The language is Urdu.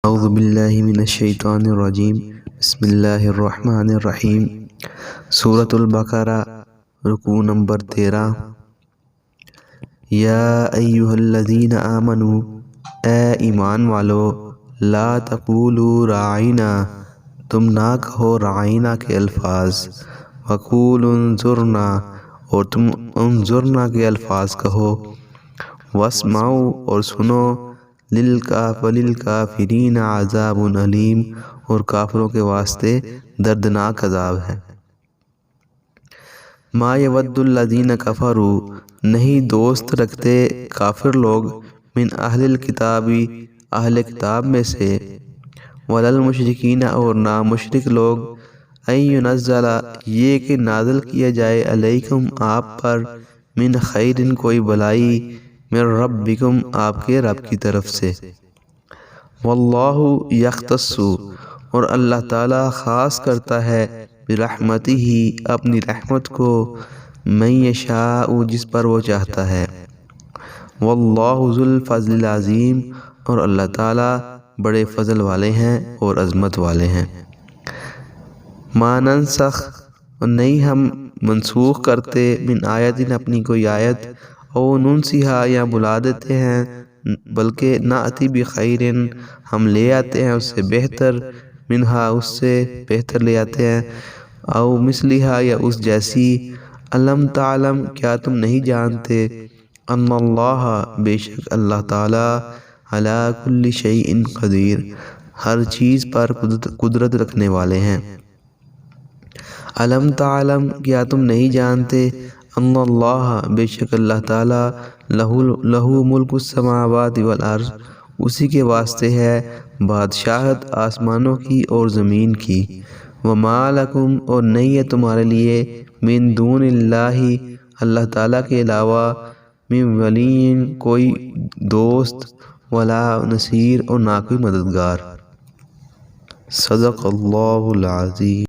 اعوذ باللہ من الشیطان الرجیم بسم اللہ الرحمن الرحیم۔ سورۃ البقرہ، رکوع نمبر 13۔ یا ایھا الذین آمنوا، اے ایمان والو، لا تقولوا راعینا، تم نہ کہو راعینا کے الفاظ، وقولوا انظرنا، اور تم انظرنا کے الفاظ کہو، واسمعوا، اور سنو، وللکافرین عذاب علیم، اور کافروں کے واسطے دردناک عذاب ہے۔ ما یود الذین کفروا، نہیں دوست رکھتے کافر لوگ، من اہل الکتاب، اہل کتاب میں سے، ولا المشرکین، اور نہ مشرک لوگ، ان ینزل، یہ کہ نازل کیا جائے، علیکم آپ پر، من خیر کوئی بلائی، من ربکم آپ کے رب کی طرف سے، واللہ یختص، اور اللہ تعالی خاص کرتا ہے، برحمتہ اپنی رحمت کو، من یشاء جس پر وہ چاہتا ہے، واللہ ذو الفضل العظیم، اور اللہ تعالی بڑے فضل والے ہیں اور عظمت والے ہیں۔ ما ننسخ، نہیں ہم منسوخ کرتے، من آیت اپنی کوئی آیت، او ننسیہا یا بلا دیتے ہیں، بلکہ نأتی بخیر، ہم لے آتے ہیں اس سے بہتر، منہا اس سے بہتر لے آتے ہیں، او مثلہا یا اس جیسی، الم تعلم، کیا تم نہیں جانتے، ان اللہ، بے شک اللہ تعالی، علی کل شیء قدیر، ہر چیز پر قدرت رکھنے والے ہیں۔ الم تعلم، کیا تم نہیں جانتے، ان اللہ، بے شک اللہ تعالی، لہ ملک السماوات والارض، اسی کے واسطے ہے بادشاہت آسمانوں کی اور زمین کی، وما لکم، اور نہیں ہے تمہارے لیے، من دون اللہ، اللہ تعالیٰ کے علاوہ، من ولی، کوئی دوست، ولا نصیر، اور نہ کوئی مددگار۔ صدق اللہ العظیم۔